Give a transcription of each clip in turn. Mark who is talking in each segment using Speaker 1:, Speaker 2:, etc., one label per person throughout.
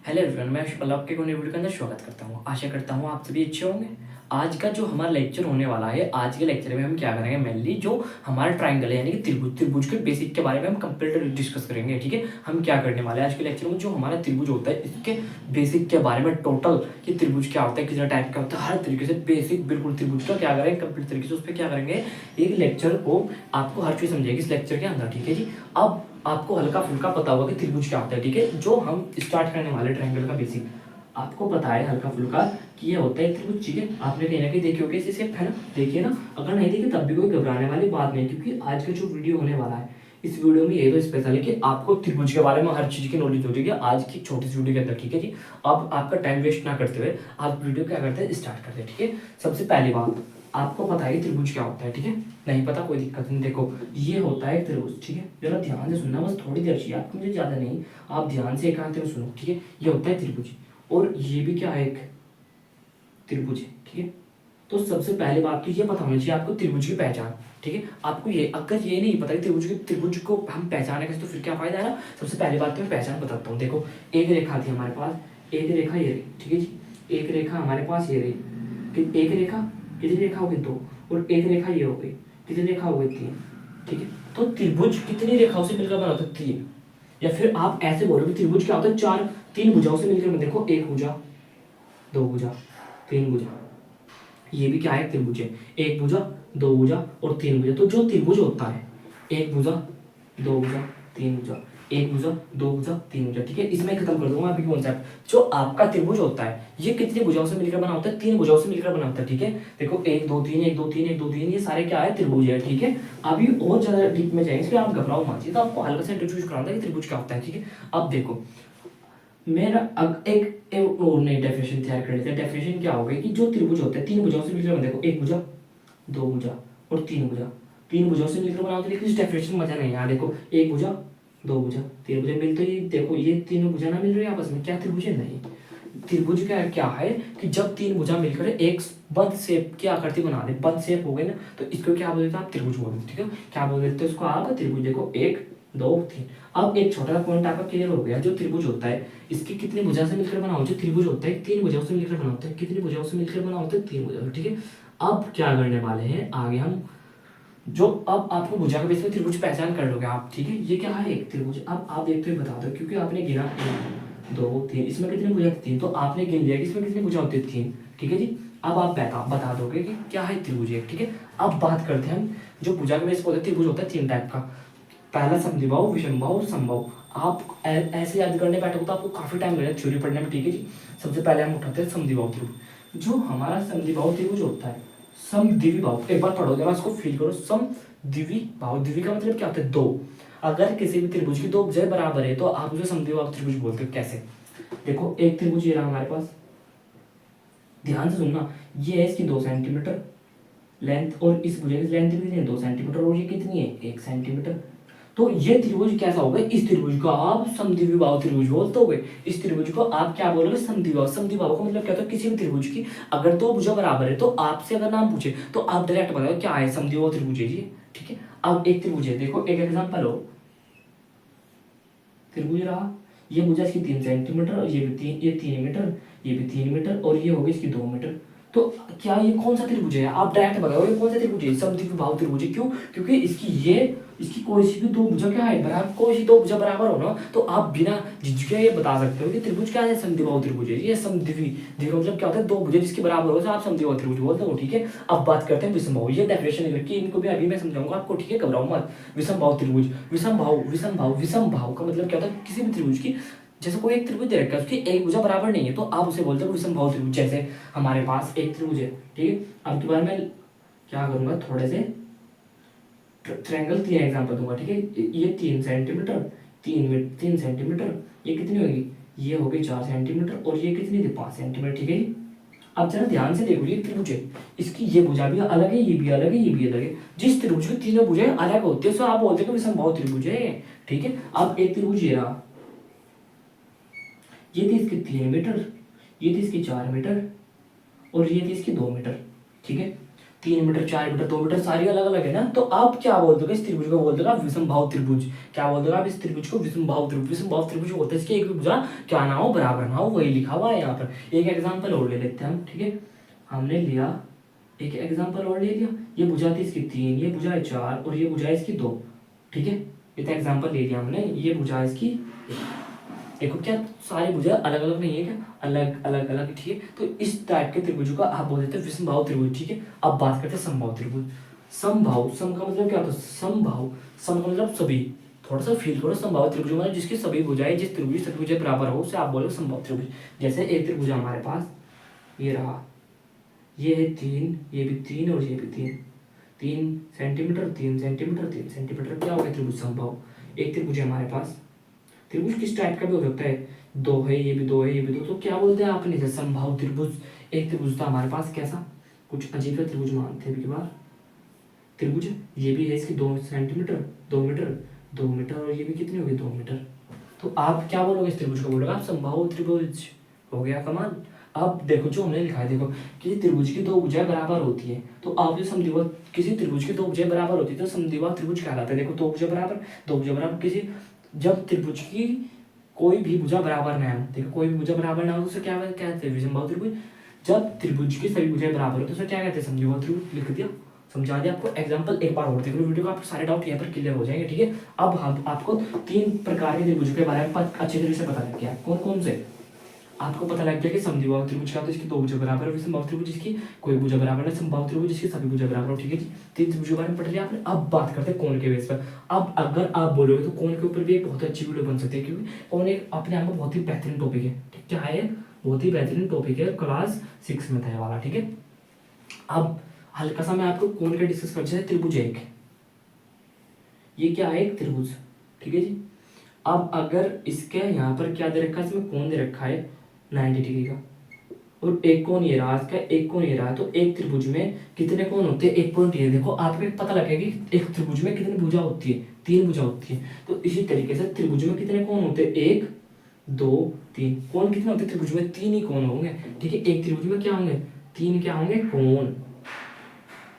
Speaker 1: Hello everyone, मैं शुभ आपके को वीडियो के अंदर स्वागत करता हूँ। आशा करता हूँ आप सभी अच्छे होंगे। आज का जो हमारा लेक्चर होने वाला है, आज के लेक्चर में हम क्या करेंगे, मेनली जो हमारा ट्रायंगल है यानी कि त्रिभुज त्रिभुज के बेसिक के बारे में हम कंप्लीट डिस्कस करेंगे। ठीक है, हम क्या करने वाले हैं आज के लेक्चर में, जो हमारा त्रिभुज होता है इसके बेसिक के बारे में, टोटल कि त्रिभुज क्या होता है, कितना टाइप का होता है, हर तरीके से बेसिक बिल्कुल त्रिभुज का क्या करेंगे कंप्लीट तरीके से, उस पर क्या करेंगे एक लेक्चर को आपको हर चीज़ समझेगी इस लेक्चर के अंदर। ठीक है जी, अब आपको हल्का फुल्का पता होगा कि त्रिभुज क्या होता है। ठीक है, जो हम स्टार्ट करने वाले ट्रायंगल का बेसिक आपको पता है हल्का फुल्का कि ये होता है त्रिभुज। ठीक है, आपने कहीं ना कहीं देखी होगी इसे शेप, है ना, देखिए ना। अगर नहीं देखिए तब भी कोई घबराने वाली बात नहीं, क्योंकि आज का जो वीडियो होने वाला है इस वीडियो में ये तो स्पेशल है कि आपको त्रिभुज के बारे में हर चीज की नॉलेज हो जाएगी आज की छोटी सी वीडियो के अंदर। ठीक है जी, अब आपका टाइम वेस्ट ना करते हुए आप वीडियो क्या करते हैं स्टार्ट करते हैं। ठीक है, सबसे पहली बात आपको पता है कि त्रिभुज क्या होता है। ठीक है, नहीं पता कोई दिक्कत नहीं, देखो ये होता है त्रिभुज। ठीक है, जरा ध्यान से सुनना, बस थोड़ी देर चाहिए आपको, मुझे ज्यादा नहीं, आप ध्यान से एकांत में सुनो। ठीक है, ये होता है त्रिभुज और ये भी क्या है, एक त्रिभुज है। ठीक है, तो सबसे पहले बात तो ये पता होनी चाहिए आपको त्रिभुज की पहचान। ठीक है, आपको ये अगर ये नहीं पता कि त्रिभुज को हम पहचाने कैसे, तो फिर क्या फायदा है ना। सबसे पहली बात तो मैं पहचान बताता हूँ। देखो एक रेखा थी हमारे पास, एक रेखा ये रही। ठीक है जी, एक रेखा हमारे पास ये रही, एक रेखा, कितनी रेखा हो गई, दो, और एक रेखा ये हो गई, कितनी रेखा हो गई, तीन। ठीक है, तो त्रिभुज कितनी रेखाओं से मिलकर बना होता है, तीन। या फिर आप ऐसे बोलो कि त्रिभुज क्या होता है, चार, तीन भुजाओं से मिलकर। देखो एक भुजा, दो भुजा, तीन भुजा, ये भी क्या है, त्रिभुज है। एक भुजा, दो भुजा और तीन भुजा। तो जो त्रिभुज होता है, एक भुजा, दो भुजा, तीन भुजा, एक भुजा, दो भुजा, तीन भुजा। ठीक है, इसमें खत्म कर दूंगा अभी कॉन्सेप्ट। जो आपका त्रिभुज होता है ये कितनी भुजाओं से मिलकर बना होता है, तीन भुजाओं से मिलकर बना होता है। ठीक है, देखो एक दो तीन, एक दो तीन, एक दो तीन, ये सारे क्या है, त्रिभुज है। ठीक है, अभी और ज्यादा डीप में जाएंगे, इसलिए आप घबराओ मत, तो आपको हल्का सा इंट्रोड्यूस कराना है कि त्रिभुज क्या होता है। ठीक है, अब देखो मेरा अब एक और नई डेफिनेशन तैयार कर लेते हैं। डेफिनेशन क्या होगी कि जो त्रिभुज होते हैं तीन भुजाओं से मिलकर, देखो एक भुजा, दो भुजा और तीन भुजा, तीन भुजाओं से मिलकर बनाओ, लेकिन इस डेफिनेशन मजा नहीं है। देखो एक भुजा, दो भुजा, तीन भुजा मिल, तो ये देखो ये तीनों भुजा ना मिल रही है आपस में, क्या त्रिभुज है, नहीं। त्रिभुज क्या क्या है कि जब तीन भुजा मिलकर एक बंद शेप की आकृति बना दे, बंद शेप हो गई ना, तो इसको क्या बोल देते हैं आप, त्रिभुज बोल देते। ठीक है, क्या बोल देते हैं उसको आप, त्रिभुज। देखो एक, दो, तीन। अब एक छोटा सा पॉइंट आपका क्लियर हो गया, जो त्रिभुज होता है इसकी कितनी भुजा से मिलकर बना होता है, त्रिभुज होता है तीन भुजाओं से मिलकर बना होता है। कितनी भुजाओं से मिलकर बना होता है, तीन भुजाओं। ठीक है, अब क्या करने वाले हैं आगे हम, जो अब आपको भुजा के बेस में त्रिभुज पहचान कर लोगे आप। ठीक है, ये क्या है, एक त्रिभुज। अब आप देखते हुए बता दो, क्योंकि आपने गिना एक, दो, तीन, इसमें कितनी भुजा थी, तीन, तो आपने गिन लिया कि इसमें कितनी भुजा होती है, तीन। ठीक है जी, अब आप बता दोगे कि क्या है त्रिभुज एक। ठीक है, अब बात करते हैं हम, जो भुजा के बेस पर त्रिभुज होता है तीन टाइप का। पहला समद्विबाहु, विषमबाहु और समबाहु। आप ऐसे याद करने बैठोगे तो आपको काफी टाइम लगेगा थ्योरी पढ़ने में। ठीक है जी, सबसे पहले हम उठाते हैं समद्विबाहु त्रिभुज। जो हमारा समद्विबाहु त्रिभुज होता है, समद्विवी भाव, एक बार पढ़ो जरा इसको, फील करो। समद्विवी भाव, द्विवी का मतलब क्या होता है, दो। अगर किसी भी त्रिभुज की दो भुजाएं बराबर है तो आप उसे समद्विवी भाव त्रिभुज बोलते हो। कैसे, देखो एक त्रिभुज ये रहा हमारे पास, ध्यान से सुनना, ये है इसकी 2 सेंटीमीटर लेंथ, और इस भुजा की लेंथ कितनी है, 2 सेंटीमीटर, और ये कितनी है, 1 सेंटीमीटर। तो ये त्रिभुज कैसा होगा, इस त्रिभुज को आप समद्विबाहु त्रिभुज बोलते हो। इस त्रिभुज को आप क्या बोलोगे, समद्विबाहु। समद्विबाहु का मतलब क्या होता है, किसी भी त्रिभुज की अगर दो भुजा बराबर है तो आपसे अगर नाम पूछे तो आप डायरेक्ट बताओ क्या है, समद्विबाहु त्रिभुज है जी। ठीक है, अब एक त्रिभुज है, देखो एक एग्जांपल हो, त्रिभुज रहा, ये भुजा इसकी 3 सेंटीमीटर, और ये भी तीन, ये 3 मीटर, ये भी 3 मीटर, और ये होगी इसकी 2 मीटर। तो क्या ये कौन सा त्रिभुज है, आप डायरेक्ट बताओ ये कौन सा त्रिभुज है, समद्विबाहु त्रिभुज है। क्यों, क्योंकि इसकी कोई सी भी दो भुजा क्या है, बराबर, कोई सी दो भुजा बराबर हो ना, तो आप बिना झिझके ये बता सकते हो कि त्रिभुज क्या है, समद्विबाहु त्रिभुज है। ये समद्विवी, देखो मतलब क्या होता है, दो भुजा जिसके बराबर हो तो आप समद्विबाहु त्रिभुज बोलते हो। ठीक है, अब बात करते हैं विषमबाहु। ये डेफिनेशन लिख रखी है, इनको भी अभी मैं समझाऊंगा आपको। ठीक है, घबराओ मत। विषमबाहु त्रिभुज, विषमबाहु का मतलब क्या होता है, किसी भी त्रिभुज की, जैसे कोई एक त्रिभुज दे रखा है उसकी एक भुजा बराबर नहीं है तो आप उसे बोलते हो विषमबाहु त्रिभुज। जैसे हमारे पास एक त्रिभुज है, ठीक है, अब की बार मैं क्या करूंगा, थोड़े से ट्रायंगल तीन एग्जांपल दूंगा। ठीक है, ये 3 सेंटीमीटर, 3 सेंटीमीटर, ये कितनी होगी, ये होगी 4 सेंटीमीटर, और ये कितनी थी, 5 सेंटीमीटर। ठीक है, अब जरा ध्यान से देखो, ये त्रिभुज है, इसकी ये भुजा भी अलग है, ये भी अलग है, ये भी अलग है। जिस त्रिभुज की तीनों भुजाएं अलग होती है तो आप बोलते हो विषमबाहु त्रिभुज है। ठीक है, अब एक त्रिभुज ये रहा, ये थी इसकी 3 मीटर, ये थी इसकी 4 मीटर, और ये थी इसकी 2 मीटर। ठीक है, 3 मीटर, 4 मीटर, 2 मीटर सारी अलग अलग है ना, तो आप क्या बोल दोगे इस त्रिभुज को? बोल दोगे आप विषमबाहु त्रिभुज। क्या बोल दोगे आप इस त्रिभुज को? विषमबाहु त्रिभुज। विषमबाहु त्रिभुज होता है इसके एक भी भुजा क्या ना हो, बराबर ना हो, वही लिखा हुआ है यहाँ पर। एक एग्जाम्पल और ले लेते हैं हम, ठीक है। हमने लिया एक एग्जाम्पल और ले लिया, ये भुजा थी इसकी 3, ये भुजा है 4 और ये भुजा है इसकी 2, ठीक है। ये तो एग्जाम्पल ले लिया हमने, ये भुजा है इसकी। देखो क्या सारी भुजा अलग अलग नहीं है क्या? अलग अलग अलग, ठीक है। तो इस टाइप के त्रिभुज को आप बोल देते हैं विषमबाहु त्रिभुज, ठीक है। अब बात करते हैं समबाहु त्रिभुज। समबाहु, सम का मतलब क्या होता है? समबाहु, सम का मतलब सभी। थोड़ा सा फील करो, समबाहु त्रिभुज मतलब जिसकी सभी भुजाएं, जिस त्रिभुज सभी भुजाएं बराबर हो उसे आप बोलोगे समबाहु त्रिभुज। जैसे एक त्रिभुज हमारे पास ये रहा, ये है 3, ये भी 3 और ये भी 3, 3 सेंटीमीटर, 3 सेंटीमीटर, 3 सेंटीमीटर, क्या हो गया? त्रिभुज समबाहु। एक त्रिभुज है हमारे पास, त्रिभुज किस टाइप का भी हो सकता है, 2 है, ये भी 2 है, ये भी 2, तो क्या बोलते हैं आपने? जैसे समबाहु त्रिभुज। एक त्रिभुज था हमारे पास कैसा, कुछ अजीब सा त्रिभुज मानते हैं बार त्रिभुज, ये भी है इसकी 2 सेंटीमीटर, 2 मीटर, 2 मीटर और ये भी कितनी होगी? 2 मीटर। तो आप क्या बोलोगे इस त्रिभुज को? बोलोगे आप समबाहु त्रिभुज। हो गया कमाल। अब देखो जो हमने लिखा है, देखो किसी त्रिभुज की 2 भुजाएं बराबर होती है, तो आप जो समद्विबाहु, किसी त्रिभुज की 2 भुजाएं बराबर होती है तो समद्विबाहु त्रिभुज कहलाता है। देखो 2 भुजा बराबर, 2 भुजा बराबर, किसी जब त्रिभुज की कोई भी भुजा बराबर ना हो, देखो कोई भी भुजा बराबर ना हो तो उसे क्या कहते हैं? विषमबाहु त्रिभुज। जब त्रिभुज की सभी भुजाएं बराबर हो तो उसे क्या कहते हैं? समद्विबाहु त्रिभुज। लिख दिया, समझा दिया आपको। एग्जांपल एक बार और देख लो वीडियो को, आपको सारे डाउट यहाँ पर क्लियर हो जाएंगे, ठीक है। अब हम आपको 3 प्रकार के त्रिभुज के बारे में अच्छी तरीके से पता लग गया। कौन कौन से आपको पता लग गया कि समद्विबाहु त्रिभुज का, तो इसकी 2 भुजा बराबर है, विषमबाहु त्रिभुज जिसकी कोई भुजा बराबर है, समबाहु त्रिभुज जिसकी सभी भुजा बराबर हो, ठीक है जी। 3 त्रिभुज के बारे में पढ़ लिया आपने। अब बात करते हैं कोण के बेस पर। अब अगर आप बोलोगे तो कोण के ऊपर भी एक बहुत अच्छी वीडियो बन सकती है, क्योंकि कोण एक अपने आप में बहुत ही बेहतरीन टॉपिक है, ठीक क्या है? बहुत ही बेहतरीन टॉपिक है, क्लास 6 में था ये वाला, ठीक है। अब हल्का सा मैं आपको कोण का डिस्कस कर, जैसे त्रिभुज एक, ये क्या है? एक त्रिभुज, ठीक है जी। अब अगर इसके यहाँ पर क्या दे रखा है? इसमें कोण दे रखा है 90 डिग्री का, और एक कोण ये रहा इसका, एक कोण ये रहा, तो एक त्रिभुज में कितने कोण होते हैं? 1 पॉइंट ये देखो, आपको पता लगेगा कि एक त्रिभुज में कितनी भुजा होती है? 3 भुजा होती है। तो इसी तरीके से त्रिभुज में कितने कोण होते हैं? 1 2 3। कोण कितने होते हैं त्रिभुज में? 3 ही कोण होंगे, ठीक है। एक त्रिभुज में क्या होंगे? 3 क्या होंगे? कोण,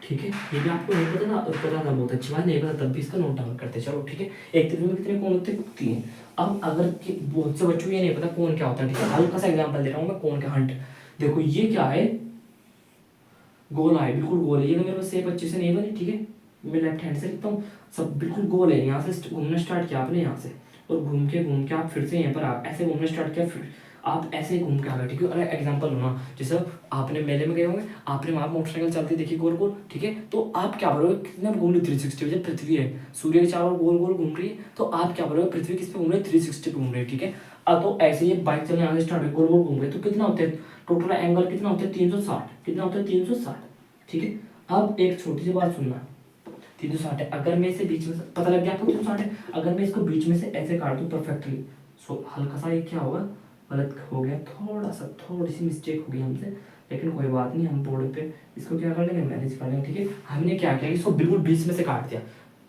Speaker 1: ठीक है। ये भी आपको नहीं पता था, और पता था बहुत अच्छी बात, नहीं पता तब भी इसका नोट डाउन करते चलो, ठीक है। एक त्रिभुज में कितने कोण होते हैं? 3। अब अगर बहुत से बच्चों को ये नहीं पता कोण क्या होता है, ठीक है, हल्का सा एग्जांपल दे रहा हूँ मैं कोण का हंट। देखो ये क्या है? गोला है, बिल्कुल गोल है। ये तो मेरे पास शेप अच्छे से नहीं बनी, ठीक है। मैं लेफ्ट हैंड से लिखता हूँ, सब बिल्कुल गोल है। यहाँ से घूमना स्टार्ट किया आपने, यहाँ से, और घूम के आप फिर से यहाँ पर आप ऐसे घूमना स्टार्ट किया, फिर आप ऐसे ही घूम के आ गए, ठीक है। अगर एग्जाम्पल होना, जैसे आपने मेले में गए होंगे, आपने वहाँ मोटरसाइकिल चलती देखी गोल गोल, ठीक है, तो आप क्या बोलोगे? कितने घूम रही? 360। जब पृथ्वी है, सूर्य के चारों गोल गोल घूम रही है, तो आप क्या बोलोगे? पृथ्वी किस पे घूम रही है? 360 पे घूम रही है, ठीक है। अब तो ऐसे ही बाइक चलने आगे स्टार्ट है, गोल गोल घूम रहे, तो कितना होता है टोटल एंगल? कितना होता है? 360। कितना होता है? 360, ठीक है। अब एक छोटी सी बात सुनना, 360 है, अगर मैं इसे बीच में, पता लग गया आपको 360 है, अगर मैं इसको बीच में से ऐसे काट दूं परफेक्टली, सो हल्का सा ये क्या होगा? गलत हो गया, थोड़ी सी मिस्टेक हो गई हमसे, लेकिन कोई बात नहीं, हम बोर्ड पे इसको क्या कर लेंगे? मैनेज कर लेंगे, ठीक है। हमने क्या किया? इसको बिल्कुल बीच में से काट दिया।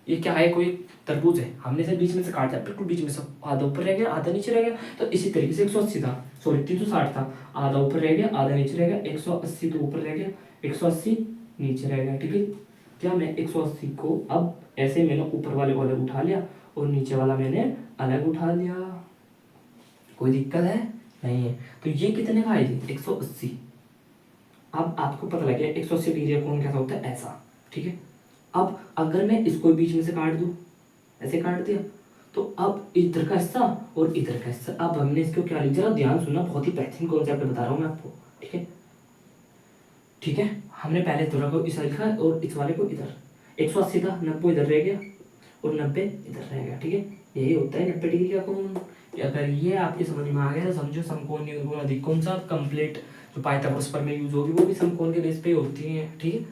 Speaker 1: ये क्या है? कोई तरबूज है, हमने इसे बीच में से काट दिया, बिल्कुल बीच में से, आधा ऊपर रह गया, आधा नीचे रह गया। तो इसी तरीके से 180 था, सॉरी 360 था, आधा ऊपर रह गया, आधा नीचे रह गया, 180 तो ऊपर रह गया, 180 नीचे रह गया, ठीक है। क्या मैं 180 को अब ऐसे मैंने ऊपर वाले को अलग उठा लिया और नीचे वाला मैंने अलग उठा लिया, कोई दिक्कत है? नहीं है। तो ये कितने का है? 180। अब आपको पता लग गया 180 डिग्री का कोण कैसा होता है? ऐसा, ठीक है। अब अगर मैं इसको बीच में से काट दूं, ऐसे काट दिया, तो अब इधर का हिस्सा और इधर का हिस्सा, अब हमने इसको क्या लिखा? जरा ध्यान सुनना, बहुत ही बेहतरीन कॉन्सेप्ट बता रहा हूँ मैं आपको, ठीक है। ठीक है, हमने पहले थोड़ा को इस लिखा और इस वाले को इधर, 180 था, 90 इधर रह गया और 90 इधर रह गया, ठीक है। यही होता है 90 डिग्री का कोण। अगर ये आपके समझ में आ गया तो समझो समकोण निर्गुण अधिकोण सा कंप्लीट जो पाइथागोरस पर में यूज होगी वो भी समकोण के बेस पे होती है, ठीक है।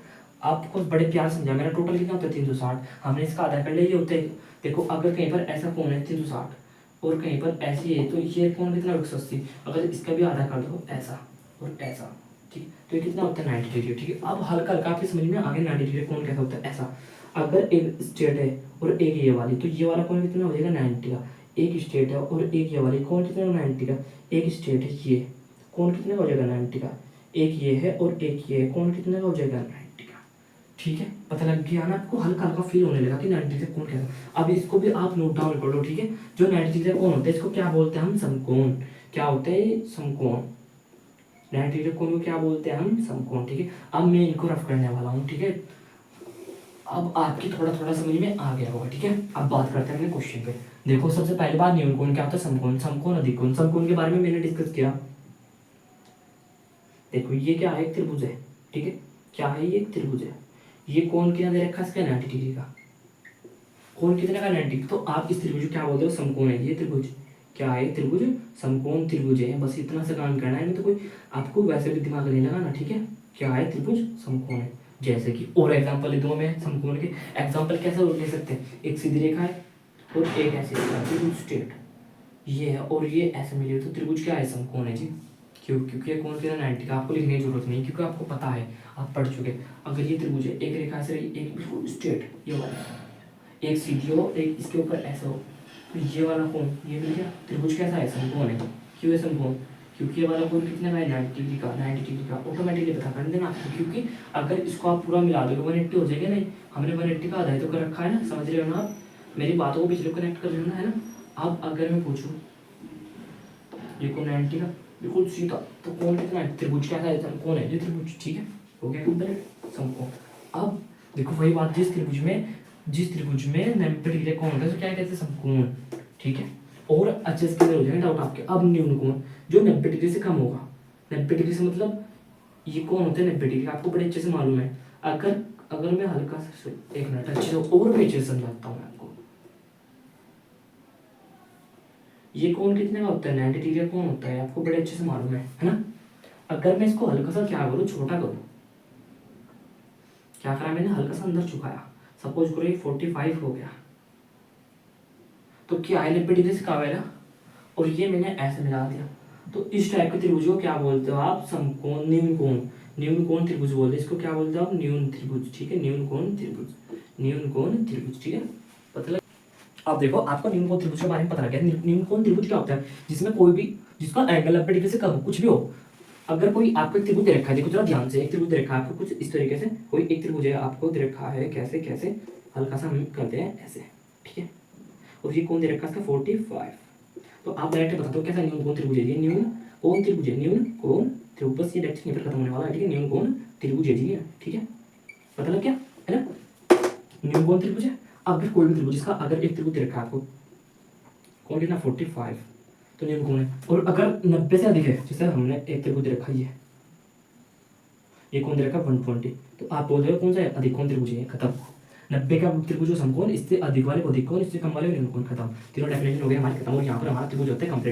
Speaker 1: आपको बड़े प्यार समझा, मेरा टोटल कितना होता है? 360। हमने इसका आधा कर लिया, ये होता है, देखो अगर कहीं पर ऐसा कोण है 360 और कहीं पर ऐसी है, तो ये कोण कितना? 180। अगर इसका भी आधा कर दो, ऐसा और ऐसा, ठीक, तो ये कितना होता है? 90 डिग्री, ठीक है। अब हल्का हल्का आपकी समझ में आगे 90 डिग्री कोण कैसा होता है? ऐसा। अगर एक स्ट्रेट है और एक ये वाली, तो ये वाला कोण कितना हो जाएगा? 90 का। एक स्ट्रेट है और एक ये वाली, कोण कितना? 90 का। एक स्ट्रेट है, ये कोण कितने का हो जाएगा? 90 का। एक ये है और एक ये है, कोण कितने का हो जाएगा? 90 का। ठीक है, पता लग गया ना आपको, हल्का हल्का फील होने लगा कि 90 डिग्री कोण कैसा। अब इसको भी आप नोट डाउन कर लो, ठीक है। जो 90 डिग्री कोण होता है इसको क्या बोलते हैं हम, समकोण। क्या होता है, समकोण। 90 डिग्री कोण को क्या बोलते हैं हम, समकोण, ठीक है। अब मैं इनको रफ करने वाला हूँ, ठीक है। अब आपकी थोड़ा थोड़ा समझ में आ गया होगा, ठीक है। अब बात करते हैं अपने क्वेश्चन पे। देखो सबसे पहले बात, न्यून कोण क्या होता है, समकोण, समकोण अधिक कोण। समकोण के बारे में मैंने डिस्कस किया। देखो ये क्या है, एक त्रिभुज है, ठीक है। क्या है, ये एक त्रिभुज है। ये कोण कितना दे रखा है इसका, 90 डिग्री का। कोण कितने का, 90। तो आप इस त्रिभुज को क्या बोलते हो, समकोण है। ये त्रिभुज क्या है, त्रिभुज समकोण त्रिभुज है। बस इतना सा काम करना है, नहीं तो कोई आपको वैसे भी दिमाग नहीं लगाना, ठीक है। क्या है, त्रिभुज समकोण है। जैसे कि और एग्जांपल ले दो मैं समकोण के। एग्जांपल कैसे ले सकते हैं, एक सीधी रेखा है और एक ऐसी रेखा, त्रिभुज स्ट्रेट ये है और ये ऐसे मिले तो त्रिभुज क्या है, समकोण है जी। क्यों, क्योंकि ये कोण कितना 90 का, आपको लिखने की जरूरत नहीं, क्योंकि आपको पता है, आप पढ़ चुके। अगर ये त्रिभुज है, एक रेखा से एक बिल्कुल स्ट्रेट ये वाला, एक सीधी हो, एक इसके ऊपर ऐसा हो, तो ये वाला कोण ये मिल गया, त्रिभुज कैसा है, समकोण है। क्यों है समकोण, क्योंकि ये वाला कोण कितने का है, 90 डिग्री का। 90 डिग्री का ऑटोमेटिकली पता कर देना आपको, क्योंकि अगर इसको आप पूरा मिला दोगे 180 हो जाएगा। नहीं, हमने 180 का आधा तो कर रखा है ना, समझ रहे हो ना आप, मेरी बातों को पिछले कनेक्ट कर लेना है ना। अब अगर मैं पूछूं ये कोण 90 का बिल्कुल सीधा, तो कोण कितना है, त्रिभुज कैसा है, समकोण है, ये त्रिभुज, ठीक है, हो गया कंप्लीट, समकोण। अब देखो वही बात, जिस त्रिभुज में 90 डिग्री कोण होता है तो क्या कहते हैं, समकोण, ठीक है। और अच्छे से क्लियर हो जाएगा डाउट आपके। अब न्यून कोण जो 90 डिग्री से कम होगा, 90 डिग्री से मतलब ये कोण होता है 90 डिग्री, आपको बड़े अच्छे से मालूम है। अगर मैं हल्का सा, एक मिनट, अच्छे से और भी अच्छे से समझाता हूँ आपको। ये कोण कितने का होता है, 90 डिग्री का कोण होता है, आपको बड़े अच्छे से मालूम है ना। अगर मैं इसको हल्का सा क्या करूँ, छोटा करूँ, क्या करा मैंने, हल्का सा अंदर झुकाया, सपोज करो ये 45 हो गया, तो क्या है, 90 डिग्री से कम है ना, और ये मैंने ऐसे मिला दिया। तो इस टाइप के त्रिभुज को क्या बोलते हो आप, समकोण, न्यून कोण। न्यून कोण त्रिभुज बोलते हैं इसको, क्या बोलते हो आप, न्यून त्रिभुज, ठीक है। न्यून कोण त्रिभुज, न्यून कोण त्रिभुज, ठीक है। पता लग, अब देखो आपको न्यून कोण त्रिभुज के बारे में पता लग गया। न्यून कोण त्रिभुज क्या होता है, जिसमें कोई भी, जिसका एंगल 90 डिग्री से कम हो, कुछ भी हो। अगर कोई आपको एक त्रिभुज दे रखा है, देखो जरा ध्यान से, एक त्रिभुज दे रखा है आपको कुछ इस तरीके से, कोई एक त्रिभुज है आपको दे रखा है, कैसे कैसे, हल्का सा हम करते हैं ऐसे, ठीक है। और ये कौन दे रखा है इसका, 45। तो आप डायरेक्ट बता दो कैसा न्यून कोण त्रिभुज है, ये न्यून कोण त्रिभुज है, न्यून कोण त्रिभुज, बस ये डायरेक्ट यहीं पर खत्म होने वाला है, ठीक है। न्यून कोण त्रिभुज है जी, ठीक है, पता लग गया है ना, न्यून कोण त्रिभुज है। अगर कोई भी त्रिभुज, जिसका अगर एक त्रिभुज दे रखा है आपको, कौन कितना 45, तो न्यून कोण है। और अगर 90 से अधिक है, जैसे हमने एक त्रिभुज दे रखा है, ये कौन दे रखा है 120, तो आप बोल रहे हो कौन सा है, अधिक कोण त्रिभुज है, खत्म। 90 का त्रिभुज समकोण, इससे अधिक वाले को अधिक कोण, इससे कम वाले को न्यून कोण, खत्म। तीनों डेफिनेशन हो गए हमारे खत्म, और यहाँ पर हमारा त्रिभुज होता है कंप्लीट।